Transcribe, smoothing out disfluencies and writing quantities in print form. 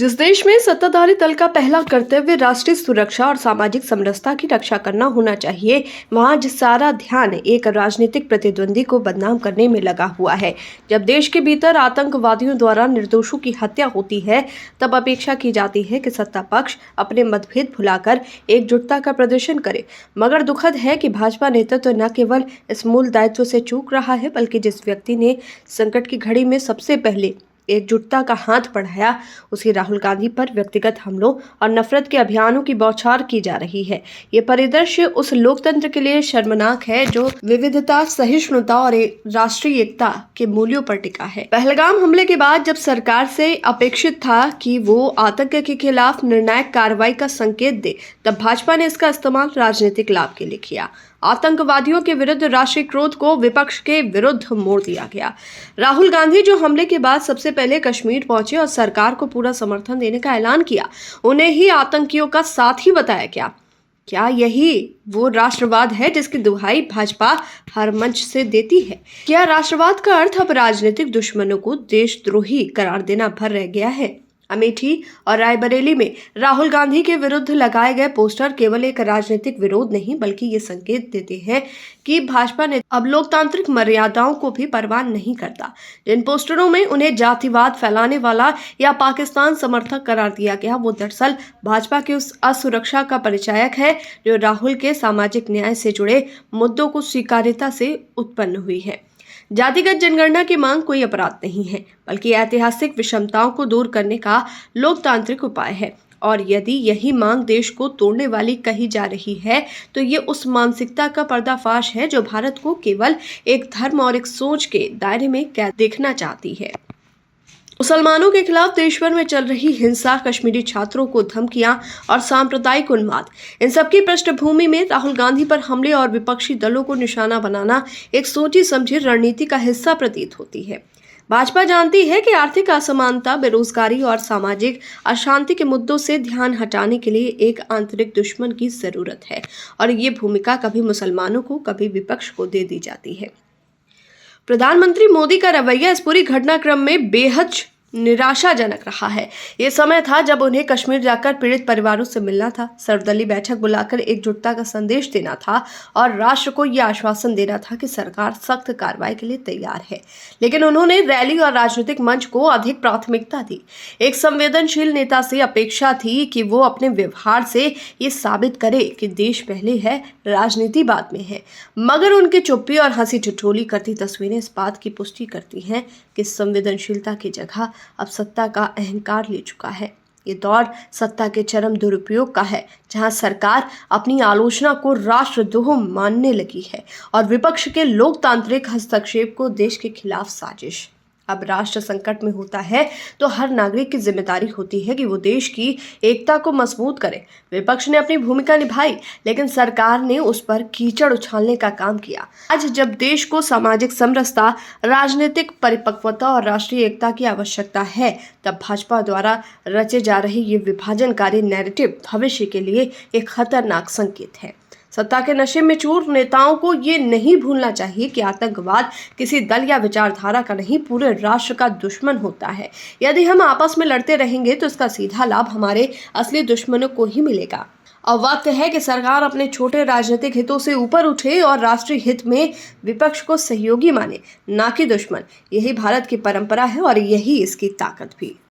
जिस देश में सत्ताधारी दल का पहला कर्तव्य राष्ट्रीय सुरक्षा और सामाजिक समरसता की रक्षा करना होना चाहिए, वहां जिस सारा ध्यान एक राजनीतिक प्रतिद्वंदी को बदनाम करने में लगा हुआ है। जब देश के भीतर आतंकवादियों द्वारा निर्दोषों की हत्या होती है, तब अपेक्षा की जाती है कि सत्ता पक्ष अपने मतभेद भुलाकर एकजुटता का प्रदर्शन करे। मगर दुखद है कि भाजपा नेतृत्व न केवल इस मूल दायित्व से चूक रहा है, बल्कि जिस व्यक्ति ने संकट की घड़ी में सबसे पहले एकजुटता का हाथ बढ़ाया, उसी राहुल गांधी पर व्यक्तिगत हमलों और नफरत के अभियानों की बौछार की जा रही है। ये परिदृश्य उस लोकतंत्र के लिए शर्मनाक है जो विविधता, सहिष्णुता और राष्ट्रीय एकता के मूल्यों पर टिका है। पहलगाम हमले के बाद जब सरकार से अपेक्षित था कि वो आतंक के खिलाफ निर्णायक कार्रवाई का संकेत दे, तब भाजपा ने इसका इस्तेमाल राजनीतिक लाभ के लिए किया। आतंकवादियों के विरुद्ध राष्ट्रीय क्रोध को विपक्ष के विरुद्ध मोड़ दिया गया। राहुल गांधी जो हमले के बाद सबसे पहले कश्मीर पहुंचे और सरकार को पूरा समर्थन देने का ऐलान किया, उन्हें ही आतंकियों का साथी बताया गया। क्या यही वो राष्ट्रवाद है जिसकी दुहाई भाजपा हर मंच से देती है? क्या राष्ट्रवाद का अर्थ अब राजनीतिक दुश्मनों को देशद्रोही करार देना भर रह गया है? अमेठी और रायबरेली में राहुल गांधी के विरुद्ध लगाए गए पोस्टर केवल एक राजनीतिक विरोध नहीं, बल्कि ये संकेत देते हैं कि भाजपा ने अब लोकतांत्रिक मर्यादाओं को भी परवाह नहीं करता। जिन पोस्टरों में उन्हें जातिवाद फैलाने वाला या पाकिस्तान समर्थक करार दिया गया, वो दरअसल भाजपा की उस असुरक्षा का परिचायक है जो राहुल के सामाजिक न्याय से जुड़े मुद्दों को स्वीकार्यता से उत्पन्न हुई है। जातिगत जनगणना की मांग कोई अपराध नहीं है, बल्कि ऐतिहासिक विषमताओं को दूर करने का लोकतांत्रिक उपाय है। और यदि यही मांग देश को तोड़ने वाली कही जा रही है, तो ये उस मानसिकता का पर्दाफाश है जो भारत को केवल एक धर्म और एक सोच के दायरे में कैद देखना चाहती है। मुसलमानों के खिलाफ देश भर में चल रही हिंसा, कश्मीरी छात्रों को धमकियां और सांप्रदायिक उन्माद, इन सबकी पृष्ठभूमि में राहुल गांधी पर हमले और विपक्षी दलों को निशाना बनाना एक सोची समझी रणनीति का हिस्सा प्रतीत होती है। भाजपा जानती है कि आर्थिक असमानता, बेरोजगारी और सामाजिक अशांति के मुद्दों से ध्यान हटाने के लिए एक आंतरिक दुश्मन की जरूरत है, और ये भूमिका कभी मुसलमानों को, कभी विपक्ष को दे दी जाती है। प्रधानमंत्री मोदी का रवैया इस पूरी घटनाक्रम में बेहद निराशाजनक रहा है। ये समय था जब उन्हें कश्मीर जाकर पीड़ित परिवारों से मिलना था, सर्वदलीय बैठक बुलाकर एकजुटता का संदेश देना था और राष्ट्र को यह आश्वासन देना था कि सरकार सख्त कार्रवाई के लिए तैयार है। लेकिन उन्होंने रैली और राजनीतिक मंच को अधिक प्राथमिकता दी। एक संवेदनशील नेता से अपेक्षा थी कि वो अपने व्यवहार से ये साबित करे कि देश पहले है, राजनीति बाद में है। मगर उनकी चुप्पी और हंसी ठिठोली करती तस्वीरें इस बात की पुष्टि करती हैं कि संवेदनशीलता की जगह अब सत्ता का अहंकार ले चुका है। ये दौर सत्ता के चरम दुरुपयोग का है, जहां सरकार अपनी आलोचना को राष्ट्रद्रोह मानने लगी है और विपक्ष के लोकतांत्रिक हस्तक्षेप को देश के खिलाफ साजिश। अब राष्ट्र संकट में होता है तो हर नागरिक की जिम्मेदारी होती है कि वो देश की एकता को मजबूत करे। विपक्ष ने अपनी भूमिका निभाई, लेकिन सरकार ने उस पर कीचड़ उछालने का काम किया। आज जब देश को सामाजिक समरसता, राजनीतिक परिपक्वता और राष्ट्रीय एकता की आवश्यकता है, तब भाजपा द्वारा रचे जा रहे ये विभाजनकारी नैरेटिव भविष्य के लिए एक खतरनाक संकेत है। सत्ता के नशे में चूर नेताओं को ये नहीं भूलना चाहिए कि आतंकवाद किसी दल या विचारधारा का नहीं, पूरे राष्ट्र का दुश्मन होता है। यदि हम आपस में लड़ते रहेंगे तो इसका सीधा लाभ हमारे असली दुश्मनों को ही मिलेगा। अब वक्त है कि सरकार अपने छोटे राजनीतिक हितों से ऊपर उठे और राष्ट्रीय हित में विपक्ष को सहयोगी माने, ना कि दुश्मन। यही भारत की परंपरा है और यही इसकी ताकत भी।